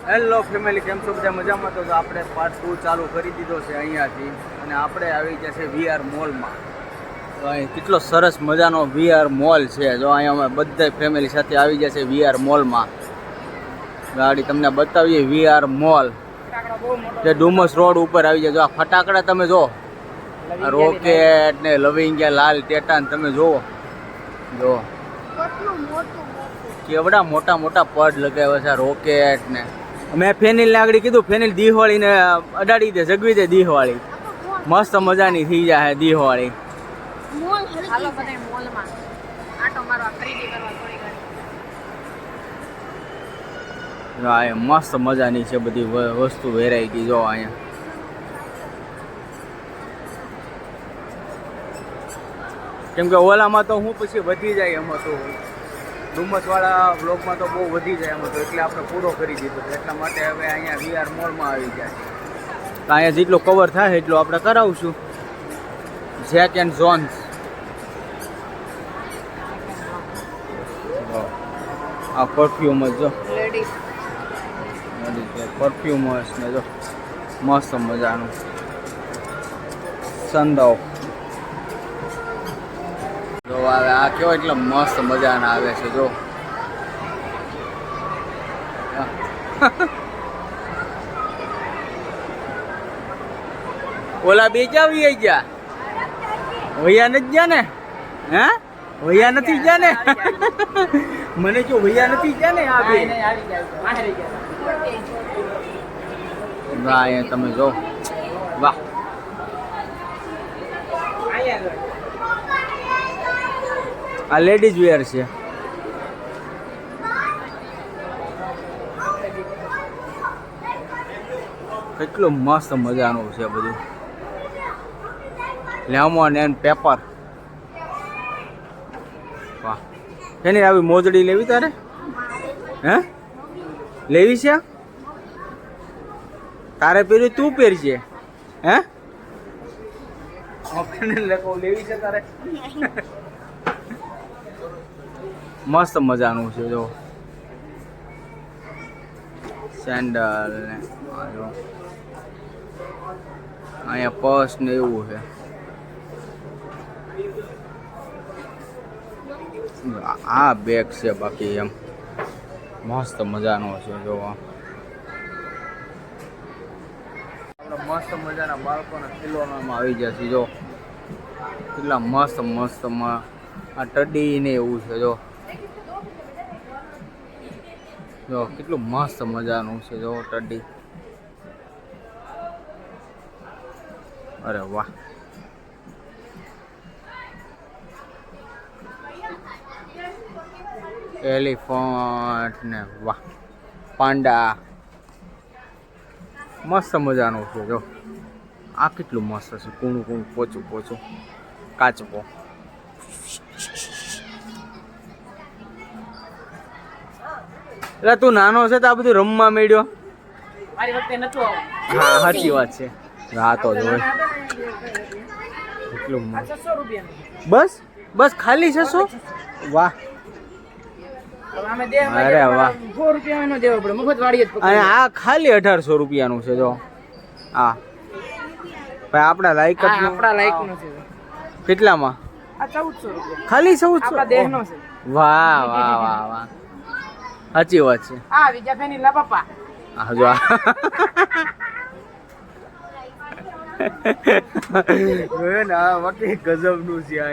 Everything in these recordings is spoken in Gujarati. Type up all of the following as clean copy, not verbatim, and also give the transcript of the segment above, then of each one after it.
હેલો ફેમિલી, કેમ છો બધા? મજામાં? તો આપણે પાર્ટ 2 ચાલુ કરી દીધો છે અહીંયાથી, અને આપણે આવી ગયા છે વીઆર મોલમાં. તો અહીં કેટલો સરસ મજાનો વીઆર મોલ છે. જો અહીંયા અમે બધા ફેમિલી સાથે આવી ગયા છે વીઆર મોલમાં. ગાડી તમને બતાવીએ વીઆર મોલ જે ડુમસ રોડ ઉપર આવી જાય. જો આ ફટાકડા તમે જો, રોકેટ ને લવિંગિયા લાલ ટેટાન તમે જુઓ. જો કેવડા મોટા મોટા પડ લગાવ્યા છે રોકેટ ને. મેં ફેનિલ ને આગળ કીધું, ફેનિલ દિવાળી ને અડાડી દે, જગવી દે દિવાળી. મસ્ત મજાની થઈ જાય દિવાળી. મસ્ત મજાની છે બધી વસ્તુ, વેરાયટી જો અહીંયા. કેમ કે ઓલામાં તો હું પછી વધી જાય એમાં, તો ડુમસવાળા બ્લોગમાં તો બહુ વધી જાય એમાં, તો એટલે આપણે પૂરો કરી દીધો. એટલા માટે હવે અહીંયા વીઆર મોલમાં આવી જાય. તો અહીંયા જેટલો કવર થાય એટલું આપણે કરાવશું. જેક એન્ડ જોન્સ, આ પરફ્યુમ જ જો, પરફ્યુમર્સ ને જો મસ્ત મજાનું. સંદો જો આવે, આ કેવો એટલે મસ્ત મજાના આવે છે જો. ઓલા બે ક્યાં આવી ગયા? વૈયા નથી ગયા ને? હે વૈયા નથી ગયા ને? મને જો વૈયા નથી ગયા ને? આ બે અહીંયા તમે જો, વાહ. આ લેડીઝ વેર છે. કેટલું મસ્ત મજાનું છે બધું. Lemon and paper. વાહ. એની આવી મોજડી લેવી તારે? હે લેવી છે? તારે પહેર્યું તું પહેરશે? હે લેવી છે તારે? મસ્ત મજાનું છે જો. સેન્ડલ ને અહીંયા પર્સ ને એવું છે. આ બેગ છે બાકી એમ મસ્ત મજાનો છે જો. મસ્ત મજાના બાળકોના ખિલોનામાં આવી જશે જો. કેટલા મસ્ત મસ્ત આ ટડી ને એવું છે જો. જો કેટલું મસ્ત મજાનું છે જો ટડી. અરે વાહ. એલિફન્ટ ને વાહ, પાંડા મસ્ત મજાનું છે જો. આ કેટલું મસ્ત છે, કૂણું કૂણું પોચું પોચું કાચપો. એટલે તું નાનો છે તો આ બધું રમવા માંડ્યો? હા સાચી વાત છે. હા તો જો કેટલું બસ બસ ખાલી 600? વાહ. અરે વાહ. આ ખાલી 1800 રૂપિયાનું છે જો. હા ભાઈ આપણા લાયક જ. આપણા લાયક નું છે. કેટલામાં? આ 1400 રૂપિયા. ખાલી 1400? આપણા દેહનો છે. વાહ વાહ વાહ વાહ, સાચી વાત છે. આ બીજા ફેની લા પપ્પા. હા જો જોયો ને, આ વખતે ગજબનું છે આ.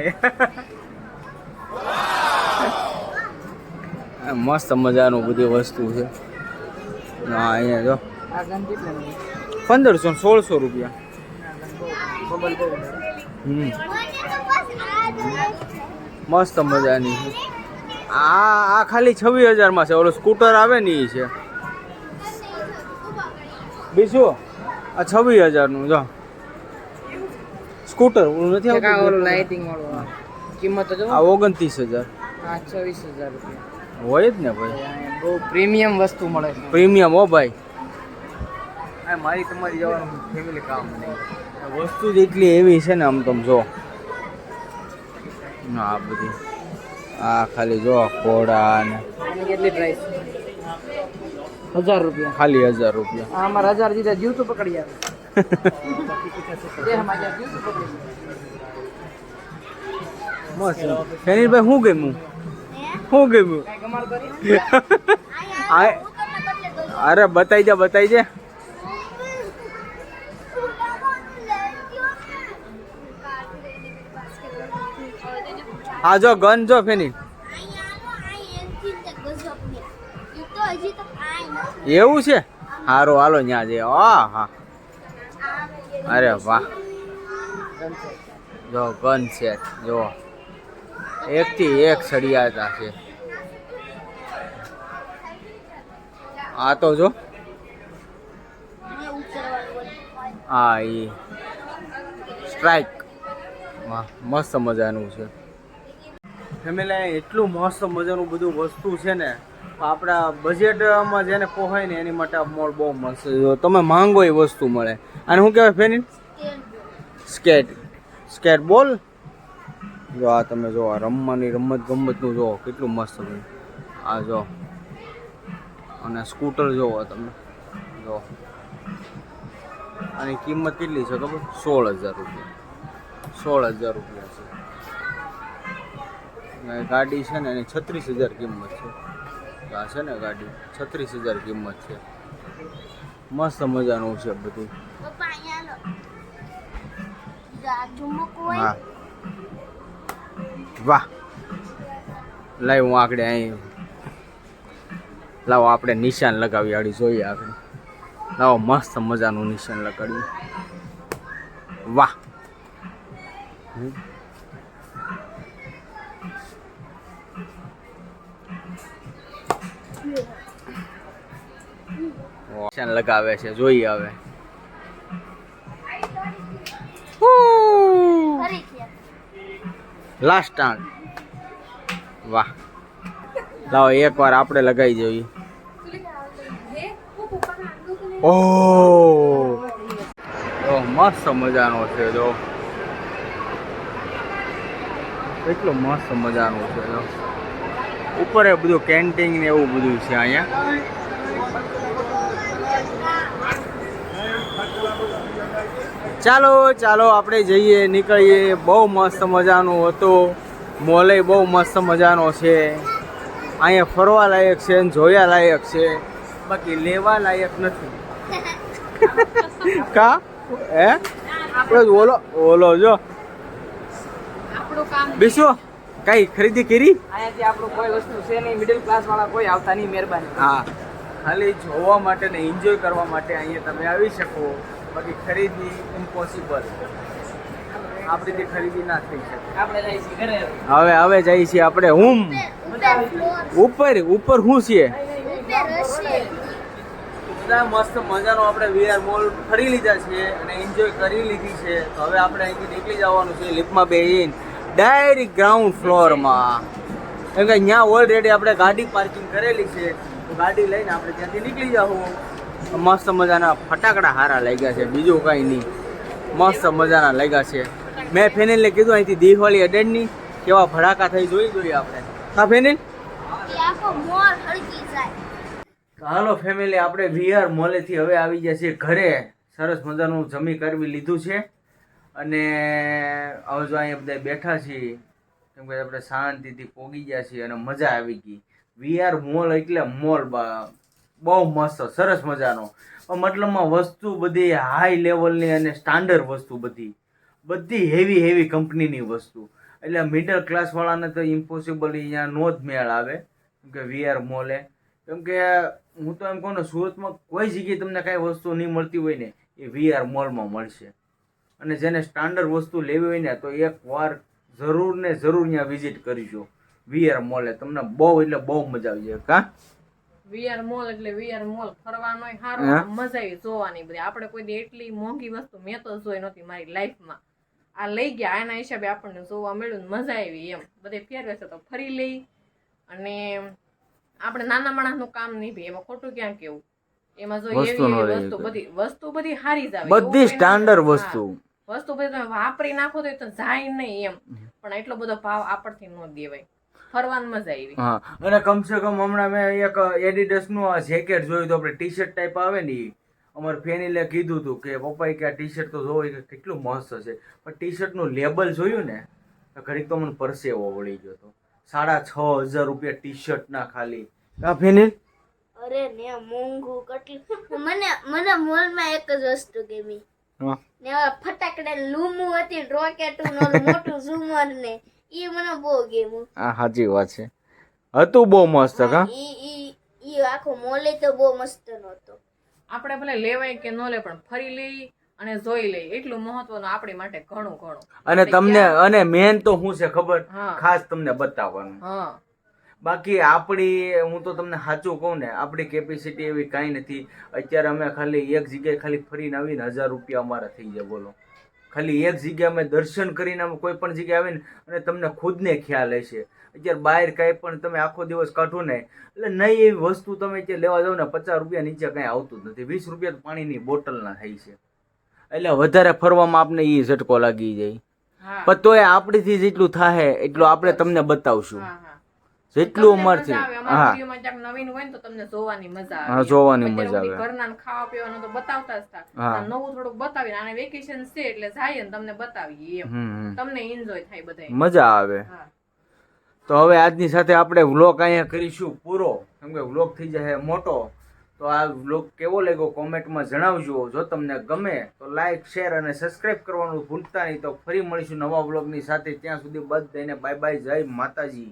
મસ્ત મજાનું બધી વસ્તુ છે. હા અહીંયા જો 1500 1600 રૂપિયા. મસ્ત મજાની છે. આ ખાલી 26000 માં છે. ઓલો સ્કૂટર આવે ને એ છે. બીજું આ 26000 નું જો સ્કૂટર. ઓલું નથી આવતું લાઇટિંગ વાળું. કિંમત જો આ 29000. આ 26000 રૂપિયા હોય જ ને ભાઈ. બહુ પ્રીમિયમ વસ્તુ મળે છે. પ્રીમિયમ હો ભાઈ. મારી તમારી જવાનું ફેમિલી કામ નહીં. વસ્તુ જ એટલી એવી છે ને આમ તમે જો. આ બધી આ ખાલી જો ઘોડા ને કેટલી પ્રાઇસ? 1000 રૂપિયા ખાલી 1000 રૂપિયા. આ અમારા 1000 દીધા જીવ તો પકડી આવે દેહ માં જીવ તો પકડી મસ્ત. ફેનિલભાઈ શું ગમ્યું? શું ગમ્યું? કઈ કમાલ કરી અરે બતાઈ દે. આ જો ગન જો ફેની. એવું છે? હારો હાલો ન્યા જે. હા અરે વાહ જો ગન સેટ જો એક થી એક સળિયાતા છે. આ તો જો હા એ સ્ટ્રાઇક વાહ મસ્ત મજાનું છે. ફેમિલી એટલું મસ્ત મજાનું બધું વસ્તુ છે ને આપણા બજેટમાં જેને પોહાય ને એની માટે આ મોલ બહુ મસ્ત છે. તમે માંગો એ વસ્તુ મળે. અને શું કહેવાય ફેનિલ? સ્કેટ બોલ. જો આ તમે જો આ રમવાની ગમતનું જો કેટલું મસ્ત બન્યું. આ જો અને સ્કૂટર જોવો તમે જો. આની કિંમત કેટલી છે ખબર? 16000 રૂપિયા. 16000 રૂપિયા છે. ગાડી છે ને એની 36000 કિંમત છે. આ છે ને ગાડી 36000 કિંમત છે. મસ્ત મજાનું છે બધું. હા વાહ લાવ હું આગળ અહીં લાવો આપણે નિશાન લગાવી આડી જોઈએ આપણે. લાવો મસ્ત મજાનું નિશાન લગાડ્યું. વાહ નિશાન લગાવે છે જોઈએ હવે. Last time. વાહ લાવો એકવાર આપણે લગાવી જોઈએ. ઓહ મસ્ત મજાનો છે જો. કેટલું મસ્ત મજાનું છે જો. ઉપર એ બધું કેન્ટીન ને એવું બધું છે અહીંયા. ચાલો આપણે જઈએ નીકળીએ. બહુ મસ્ત મજાનું હતું. મોલે બહુ મસ્ત મજાનો છે. અહીંયા ફરવા લાયક છે ને જોયા લાયક છે. બાકી લેવા લાયક નથી. કા હે ઓલો જો બીસુ કઈ ખરીદી કરી? અહીંયાથી આપણું કોઈ વસ્તુ છે નહીં. મિડલ ક્લાસ વાળા કોઈ આવતા નહીં. મહેરબાની. હા ખાલી જોવા માટે ને એન્જોય કરવા માટે અહીંયા તમે આવી શકો. બાકી ખરીદી ઇમ્પોસિબલ. આપણીથી ખરીદી ના થઈ શકે. આપણે જઈએ છીએ ઘરે. હવે જઈએ છીએ આપણે ઉપર શું છે બધા મસ્ત મજાનો આપણે વીઆર મોલ ફરી લીધા છે અને એન્જોય કરી લીધી છે. તો હવે આપણે અહીંથી નીકળી જવાનું છે લિફ્ટમાં બેસીને ડાયરેક્ટ ગ્રાઉન્ડ ફ્લોરમાં. કેમ કે અહીંયા ઓલરેડી આપણે ગાડી પાર્કિંગ કરેલી છે. તો ગાડી લઈને આપણે ત્યાંથી નીકળી જાઉં. મસ્ત મજાના ફટાકડા હારા લાગ્યા છે. બીજું કાંઈ નહીં. મસ્ત મજાના લાગ્યા છે. મેં ફેનિલને કીધું અહીંથી દિવાળી અડેડની કેવા ભડાકા થઈ જોઈએ આપણે. હા ફેનિલ હાલો ફેમિલી આપણે વીઆર મોલેથી હવે આવી ગયા છીએ ઘરે. સરસ મજાનું જમી કરવી લીધું છે અને હવે જો અહીંયા બધા બેઠા છીએ કેમ કે આપણે શાંતિથી પોગી ગયા છીએ અને મજા આવી ગઈ. વીઆર મોલ એટલે મોલ બહુ મસ્ત સરસ મજાનો. મતલબમાં વસ્તુ બધી હાઈ લેવલની અને સ્ટાન્ડર્ડ વસ્તુ બધી હેવી કંપનીની વસ્તુ. એટલે મિડલ ક્લાસવાળાને તો ઇમ્પોસિબલ અહીંયા નો જ મેળ આવે કેમ કે વીઆર મોલે. કેમ કે હું તો એમ કહું ને સુરતમાં કોઈ જગ્યાએ તમને કાંઈ વસ્તુ નહીં મળતી હોય ને એ વીઆર મોલમાં મળશે. અને જેને સ્ટાન્ડર્ડ વસ્તુ લેવી હોય ને તો એકવાર જરૂર ત્યાં વિઝિટ કરીશું વીઆર મોલે. તમને બહુ એટલે બહુ મજા આવી જાય. કા વીઆર મોલ એટલે વીઆર મોલ ફરવાનો સારો મજા આવી જોવાની બધી. આપણે કોઈ એટલી મોંઘી વસ્તુ મેં તો જોઈ નહોતી મારી લાઈફમાં. આ લઈ ગયા એના હિસાબે આપણને જોવા મળ્યું મજા આવી. એમ બધે ફેરવે છે તો ફરી લઈ. અને આપણે નાના માણસનું કામ નહીં ભાઈ એમાં ખોટું ક્યાં કેવું. એમાં જો એવી વસ્તુ બધી હારી જ આવે. બધી સ્ટાન્ડર્ડ વસ્તુ બધી તમે વાપરી નાખો તો જાય નહીં એમ. પણ એટલો બધો ભાવ આપણથી ન દેવાય. ફરવાની મજા આવી. હા, અને કમસે કમ હમણાં મેં એક એડિડસ નું આ જેકેટ જોયું તો આપણે ટી શર્ટ ટાઈપ આવે ને ઈ. અમારે ફેનીલે કીધું હતું કે પપ્પાએ કે આ ટી શર્ટ તો જોવો કે કેટલું મસ્ત છે, પણ ટી શર્ટ નું લેબલ જોયું ને તો ઘડીક તો મને પરસેવો વળી ગયો હતો. 6,500 રૂપિયા ટી શર્ટ ના ખાલી. કા ફેનિલ? અરે ને મોંઘું કેટલું. મને મોલમાં એક જ વસ્તુ ગમી. હા, ને આ ફટાકડા લૂમું હતી, રોકેટું નો મોટું ઝુમર ને ઈ મને બહુ ગમ્યું. આ સાચી વાત છે, હતું બહુ મસ્ત. કા ઈ આખો મોલે તો બહુ મસ્ત નહોતો. આપણે ભલે લેવાય કે ન લે, પણ ફરી લઈ અને જોઈ લઈ એટલું મહત્વનું આપણી માટે ઘણું ઘણું. અને તમને અને મેન તો શું છે ખબર, હા. ખાસ તમને બતાવવાનું. હા, બાકી આપણી, હું તો તમને સાચું કહું ને, આપણી કેપેસિટી એવી કાંઈ નથી. અત્યારે અમે ખાલી એક જગ્યાએ ખાલી ફરીને આવીને 1,000 રૂપિયા અમારા થઈ જાય. બોલો, ખાલી એક જગ્યાએ અમે દર્શન કરીને અમે કોઈ પણ જગ્યાએ આવીને અને તમને ખુદને ખ્યાલ હશે. અત્યારે બહાર કાંઈ પણ તમે આખો દિવસ કાઢો ને, એટલે નહીં એવી વસ્તુ તમે અત્યારે લેવા જાવ ને 50 રૂપિયા નીચે કાંઈ આવતું જ નથી. 20 રૂપિયા તો પાણીની બોટલના થાય છે. એટલે વધારે ફરવામાં આપણે એ ઝટકો લાગી જાય. હા, પણ તોય આપણીથી જેટલું થાય એટલું આપણે તમને બતાવશું. હા, હા. જેટલું તમને અમારથી. મજા આવે. અમારા હા, વિડીયોમાં ક્યાંક નવીન હોય ને તો તમને જોવાની મજા આવે. હા, જોવાની અત્યારે મજા બધી આવે. ઘરના ને ખાવા પીવાનું તો બતાવતા જ હતા. હા. નવું થોડુંક બતાવીને આને વેકેશન છે એટલે જાય ને તમને બતાવીએ એમ. હમ, તમને એન્જોય થાય બધાય. મજા આવે. હા, તો હવે આજની સાથે આપણે વ્લોગ અહીંયા કરીશું પૂરો, કેમ કે વ્લોગ થઈ જાય મોટો. તો આ વ્લોગ કેવો લાગ્યો કોમેન્ટમાં જણાવજો. જો તમને ગમે તો લાઈક, શેર અને સબસ્ક્રાઈબ કરવાનું ભૂલતા નહીં. તો ફરી મળીશું નવા વ્લોગની સાથે. ત્યાં સુધી બધાને બાય બાય, જય માતાજી.